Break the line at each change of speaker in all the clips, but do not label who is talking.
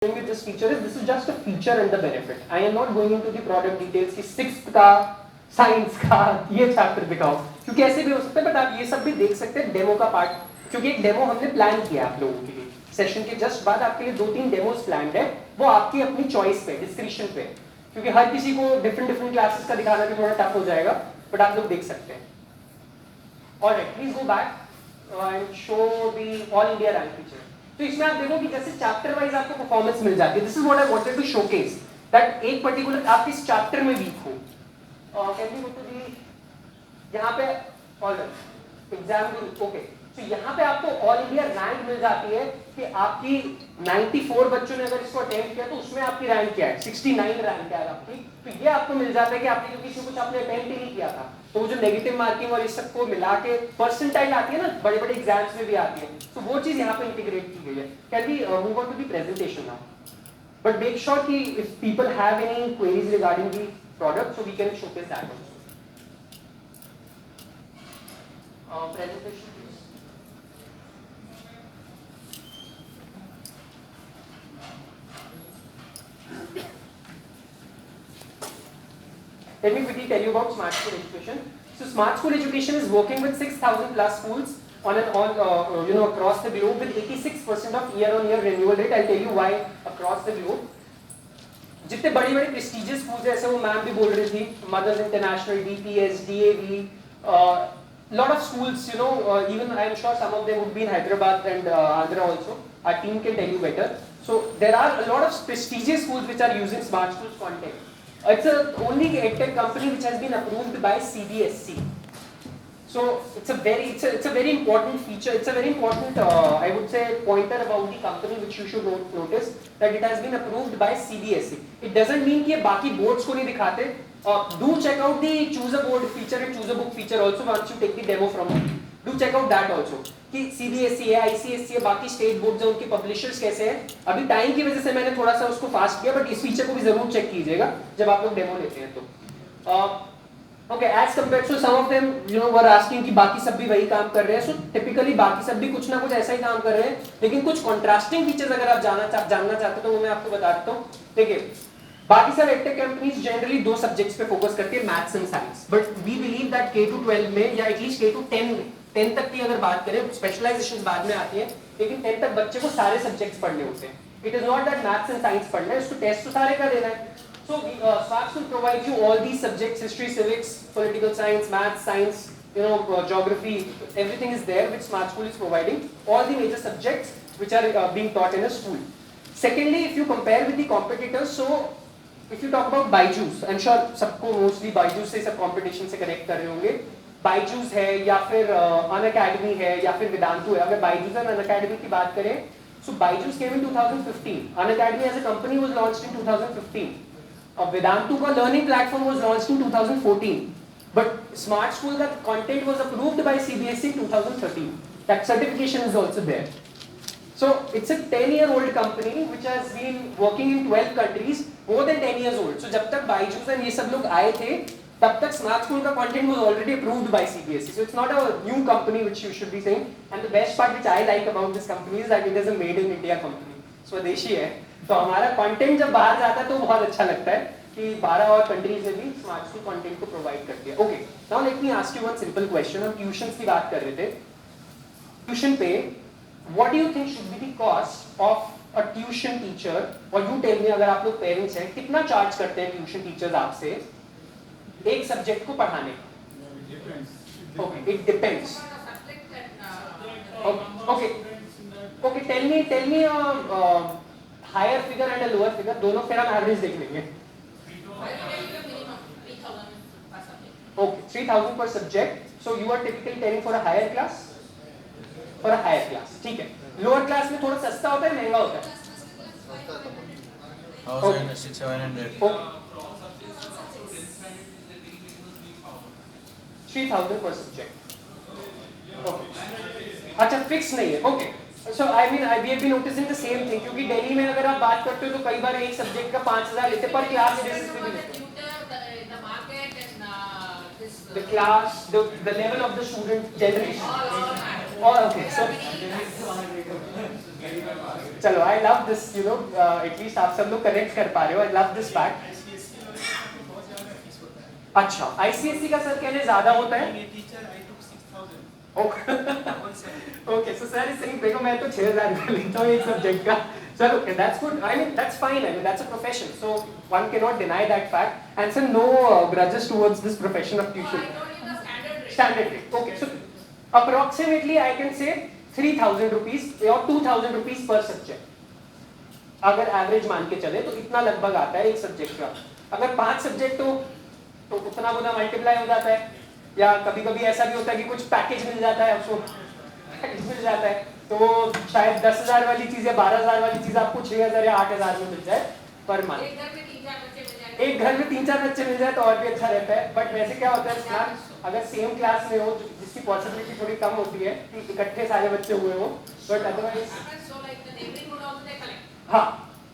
with this feature is this is just a feature and the benefit. I am not going into the product details कि sixth का science का ये chapter दिखाओ क्योंकि ऐसे भी हो सकता है, बट आप ये सब भी देख सकते हैं डेमो का पार्ट, क्योंकि एक डेमो हमने प्लान किया आप लोगों के लिए सेशन के जस्ट बाद आपके लिए 2-3 डेमोज प्लान है, वो आपकी अपनी चॉइस पे डिस्क्रिप्शन पे, क्योंकि हर किसी को डिफरेंट क्लासेस का दिखाना भी थोड़ा टफ हो जाएगा, बट आप लोग देख सकते हैं. Alright, please go back and show the all India rank feature. तो इसमें आप देखो कि जैसे चैप्टर वाइज आपको परफॉर्मेंस मिल जाती है. This is what I wanted to showcase that एक पर्टिकुलर आप किस चैप्टर में वीक हो. Can you go to the यहाँ पे ऑलराइट एग्जाम गुरु. ओके, तो यहाँ पे आपको ऑल इंडिया रैंक मिल जाती है कि आपकी 94 बच्चों ने अगर इसको अटेम्प्ट किया तो उसमें आपकी रैंक क्या है, 69 रैंक है आपकी. तो ये आपको मिल जाता है कि आपने जो किसी कुछ आपने अटेम्प्ट ही नहीं किया था, तो वो जो नेगेटिव मार्किंग और इस सबको मिला के परसेंटाइल आती है ना, बड़े बड़े एग्जाम्स में भी आती है, तो वो चीज यहाँ पे इंटीग्रेट की गई है. Can we move on to the presentation now, but make sure कि if people have any queries regarding the product so we can showcase that also. Presentation Let me quickly tell you about Smart School Education. So Smart School Education is working with 6,000 plus schools on across the globe with 86% of year-on-year renewal rate. I'll tell you why across the globe. जितने बड़ी-बड़ी prestigious schools हैं, ऐसे वो ma'am भी बोल रही थी, Mothers International, DPS, DAV, lot of schools, even I'm sure some of them would be in Hyderabad and Andhra also. Our team can tell you better. So there are a lot of prestigious schools which are using Smart Schools content. It's the only edtech company which has been approved by CBSC. So it's a very important feature. It's a very important, I would say, pointer about the company which you should notice that it has been approved by CBSC. It doesn't mean कि ये बाकी boards को नहीं दिखाते. Do check out the choose a board feature and choose a book feature also once you take the demo from me. Do check out that also. कि CBSC है, ICSC है, बाकी स्टेट बोर्ड्स हैं, उनके publishers कैसे हैं. अभी time की वजह से मैंने थोड़ा सा उसको फास्ट किया, बट इस फीचर को भी जरूर चेक कीजिएगा जब आप लोग डेमो लेते हैं तो. Okay, as compare to some of them were asking कि बाकी सब भी वही काम कर रहे हैं. सो टिपिकली बाकी सब भी कुछ ना कुछ ऐसा ही काम कर रहे हैं, लेकिन कुछ कॉन्ट्रास्टिंग फीचर्स अगर आप जानना चाहते हो तो वो मैं आपको बता देता हूँ. देखिए, बाकी सब एडटेक कंपनीज जनरली 2 सब्जेक्ट्स पे फोकस करती है, maths and science, but we believe that K-12 में या एटलीस्ट K-10 में 10 तक की अगर बात करें, स्पेशलाइजेशन बाद में आती है, लेकिन 10 तक बच्चे को सारे सब्जेक्ट्स पढ़ने होते हैं. It is not that maths and science पढ़ना है, उसको टेस्ट तो सारे का देना है. So Smart School provides you all these subjects: history, civics, political science, maths, science, geography. Everything is there which Smart School is providing. All the major subjects which are being taught in a school. Secondly, if you compare with the competitors, so if you talk about Byju's, I'm sure सबको mostly Byju's से सब competition से connect कर रहे होंगे. Byju's है या फिर Unacademy है या फिर Vedantu है. अगर Byju's और Unacademy की बात करें, so Byju's came in 2015. Unacademy as a company was launched in 2015. Vedantu का learning platform was launched in 2014. But Smart School का content was approved by CBSE in 2013. That certification is also there. So it's a 10-year-old company which has been working in 12 countries, more than 10 years old. So जब तक Byju's and ये सब लोग आए थे, तब तक Smart School का content was already approved by CBSE. So it's not a new company which you should be saying. And the best part which I like about this company is that it is a made in India company. स्वदेशी है. तो हमारा content जब बाहर जाता है तो बहुत अच्छा लगता है कि 12 और कंट्रीज में भी स्मार्ट स्कूल कंटेंट को प्रोवाइड करती है. Okay, now let me ask you one simple question. हम ट्यूशंस की बात कर रहे थे. ट्यूशन पे what do you think should be the cost of a tuition teacher, और यू टेल मी, अगर आप लोग पेरेंट्स हैं, कितना चार्ज करते हैं ट्यूशन टीचर्स आपसे एक सब्जेक्ट को पढ़ाने का? Okay, it depends. Okay, tell me higher figure and a lower figure, दोनों फिर हम एवरेज देख लेंगे. Okay, 3,000 per subject. So you are typically telling for a higher class? For a higher class, ठीक है. Lower class में थोड़ा सस्ता होता है, महंगा होता है? 3,000 per subject. Okay. अच्छा, फिक्स नहीं है. Okay. So I mean, we have been noticing the same thing, क्योंकि दिल्ली में अगर आप बात करते हो तो कई बार एक सब्जेक्ट का 5,000 लेते पर क्लास बेसिस पे भी लेते हैं. The class, the level of the student generation. Oh, okay. So चलो, I love this, you know, at least आप सब लोग कनेक्ट कर पा रहे हो, आई लव दिस फैक्ट। अच्छा, आईसीएससी का सर कहने ज्यादा होता है। Okay, so sir is saying देखो मैं तो 6000 रुपये लेता हूँ एक सब्जेक्ट का। चलो, okay, that's good. I mean, that's fine. I mean, that's a profession. So one cannot deny that fact. And so no grudges towards this profession of tuition.
I told you the standard rate.
Standard rate. Okay, so approximately I can say 3000 rupees or 2000 rupees per subject. अगर average मान के चले तो इतना लगभग आता है एक सब्जेक्ट का। अगर 5 सब्जेक्ट हो तो उतना बुना मल्टीप्लाई हो जाता है, या कभी कभी ऐसा भी होता है कि कुछ पैकेज मिल जाता है, आपको पैकेज मिल जाता है तो शायद 10,000 वाली चीज या 12,000 वाली चीज आपको 6,000 या 8,000 में मिल जाए पर मंथ।
एक घर में 3-4 बच्चे मिल जाए,
एक घर में 3-4 बच्चे मिल जाए तो और भी अच्छा रहता है। बट वैसे क्या होता है स्मार्ट, अगर सेम क्लास में हो जिसकी पॉसिबिलिटी थोड़ी कम होती है कि इकट्ठे सारे बच्चे हुए हो, but otherwise
so like the neighboring would also they collect.
हाँ,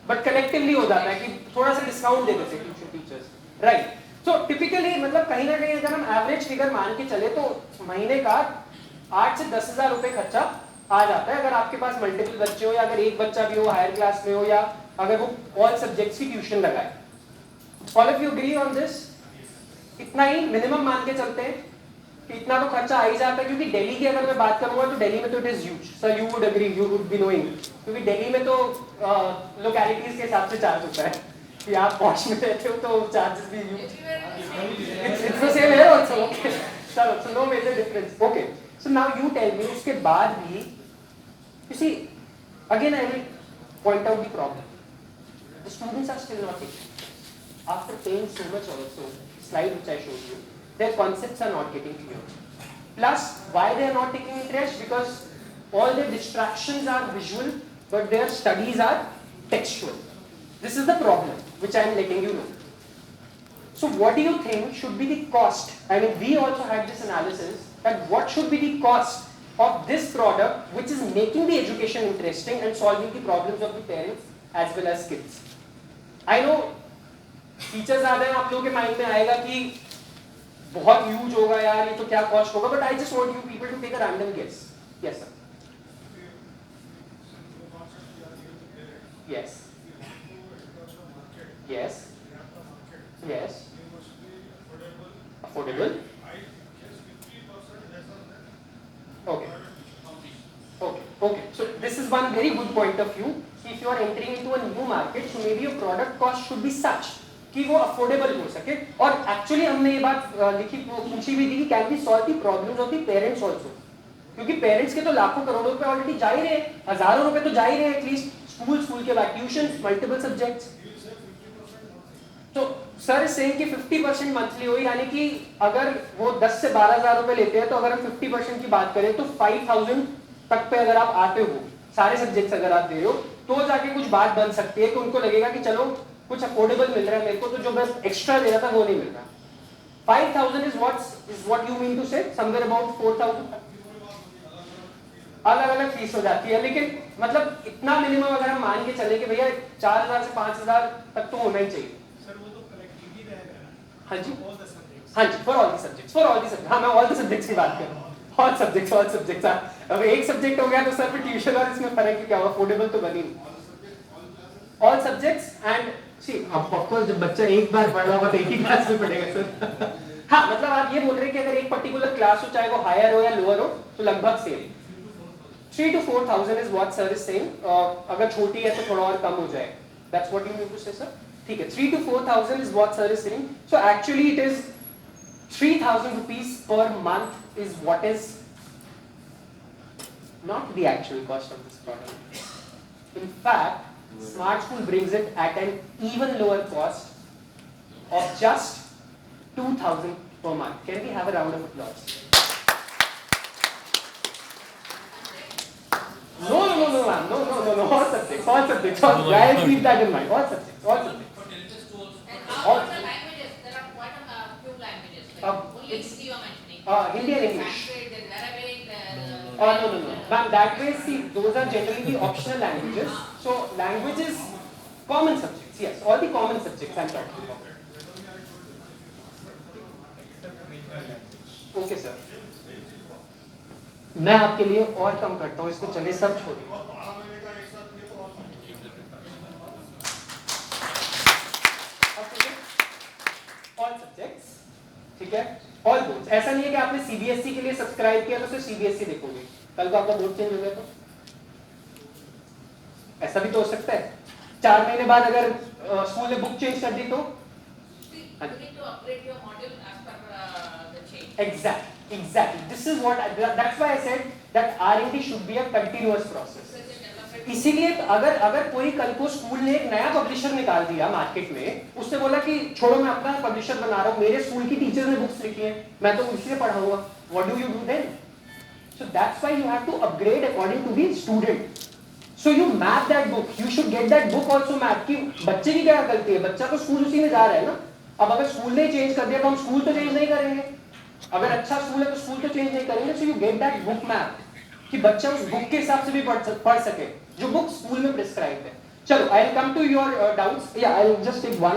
बट कलेक्टिवली हो जाता है कि थोड़ा सा डिस्काउंट दे देते tuition teachers, right. So typically मतलब कहीं ना कहीं अगर हम एवरेज फिगर मान के चले तो महीने का 8 से 10,000 रुपए खर्चा आ जाता है, अगर आपके पास मल्टीपल बच्चे हो या अगर एक बच्चा भी हो हायर क्लास में हो या अगर वो ऑल सब्जेक्ट्स की ट्यूशन लगाए। All of you agree on this? इतना ही मिनिमम मान के चलते हैं कि इतना तो खर्चा आ ही जाता है, क्योंकि दिल्ली की अगर मैं बात करूंगा तो दिल्ली में तो it is huge. Sir you would agree, you would be knowing, क्योंकि दिल्ली में तो लोकेलिटीज के हिसाब से चार्ज होता है कि आप पॉश में रहते हो तो चार्जेस भी इट्स द सेम है आल्सो। ओके, चलो, so no major difference. Okay, so now you tell me, उसके बाद भी you see again I will point out the problem, the students are still not taking after paying so much also, slide which I showed you, their concepts are not getting clear. Plus, why they are not taking interest? Because all their distractions are visual, but their studies are textual. This is the problem which I am letting you know. So what do you think should be the cost? I mean, we also had this analysis that what should be the cost of this product which is making the education interesting and solving the problems of the parents as well as kids. I know teachers आ रहे हैं, आप लोगों के mind में आएगा कि बहुत ह्यूज होगा यार, ये तो क्या कॉस्ट होगा, but I just want you people to take a random guess. Yes sir. Yes yes yes, affordable, okay okay okay, so this is one very good point of view. If you are entering into a new market, so maybe your product cost should be such कि वो affordable हो सके। और actually हमने ये बात लिखी पूछी भी थी कि can be solve the problems of the parents also, क्योंकि पेरेंट्स के तो लाखों करोड़ों रुपए ऑलरेडी जा ही रहे हैं, हजारों रुपए तो जा ही रहे हैं एटलीस्ट स्कूल के बाद ट्यूशन, मल्टीपल सब्जेक्ट्स। तो सर इज सेइंग कि 50% मंथली हो, यानी कि अगर वो 10 से 12,000 रुपए लेते हैं तो अगर हम 50% की बात करें तो 5,000 तक पे अगर आप आते हो, सारे सब्जेक्ट्स अगर आप दे रहे हो, तो जाके कुछ बात बन सकती है कि उनको लगेगा कि चलो कुछ अफोर्डेबल मिल रहा है मेरे को, तो जो मैं एक्स्ट्रा दे रहा था वो नहीं मिल रहा। 5,000 is what you mean to say, somewhere about 4,000 अलग अलग फीस हो जाती है, लेकिन मतलब इतना मिनिमम अगर हम मान के चले कि भैया 4,000 से 5,000 तक तो होना ही चाहिए।
सर वो तो कलेक्टिवली रहेगा।
हाँ जी,
ऑल द सब्जेक्ट्स।
हाँ जी, फॉर ऑल द सब्जेक्ट्स, हाँ मैं ऑल द सब्जेक्ट्स की बात कर रहा हूँ। All subjects. अब एक सब्जेक्ट हो गया तो सर फिर ट्यूशन और इसमें फर्क क्या हुआ, अफोर्डेबल तो बनी नहीं। All subjects and see, of course जब बच्चा एक बार पढ़ रहा होगा तो एक ही क्लास में पढ़ेगा सर। हाँ, मतलब आप ये बोल रहे हैं कि अगर एक पर्टिकुलर क्लास हो, चाहे वो हायर हो या लोअर हो, तो लगभग same 3 to 4,000 is what sir is saying. अगर छोटी है तो थोड़ा और कम हो जाए, that's what you mean to say sir? ठीक है, 3 to 4,000 is what sir is saying. So actually it is 3,000 rupees per month is what is not the actual cost of this product. In fact, Smart School brings it at an even lower cost of just 2,000 per month. Can we have a round of applause? No, ma'am. No. All subjects. Guys, keep that in mind. All subjects.
And how about the languages? There are quite a few languages. Like only
it's-
Hindi you are mentioning.
Hindi and English.
Sanskrit, there's Arabic,
No. Ma'am, that way, see, those are generally the optional languages. So, languages, common subjects, yes, all the common subjects I'm talking about. Okay, sir. मैं आपके लिए और कम करता हूँ, इसको चलिए सब छोड़िए। ऑल सब्जेक्ट्स, ठीक है, ऑल बोर्ड्स। ऐसा नहीं है कि आपने सीबीएसई के लिए सब्सक्राइब किया तो सिर्फ सीबीएसई देखोगे, कल को आपका बोर्ड चेंज हो गया तो ऐसा भी तो हो सकता है। 4 महीने बाद अगर स्कूल ने बुक चेंज कर दी तो
You need to upgrade your module as per the change.
exactly this is what that's why I said that R&D should be a continuous process।
Research and development.
इसीलिए तो अगर कोई कल को school ने एक नया पब्लिशर निकाल दिया मार्केट में, उसने बोला कि छोड़ो मैं अपना पब्लिशर बना रहा हूँ, मेरे स्कूल की टीचर ने बुक्स लिखी है, मैं तो उससे पढ़ाऊंगा, what do you do then? So that's why you have to upgrade according to the student. So you map that book, you should get that book also map कि बच्चे की क्या गलती है, बच्चा तो स्कूल उसी में जा रहा है ना। अब अगर स्कूल ने चेंज कर दिया तो हम स्कूल तो चेंज नहीं करेंगे, अगर अच्छा स्कूल है तो स्कूल तो चेंज नहीं करेंगे। So you get that book map कि बच्चा उस बुक के हिसाब से भी पढ़ सके जो बुक स्कूल में प्रिस्क्राइब है। चलो, I will come to your doubts, या I will just take one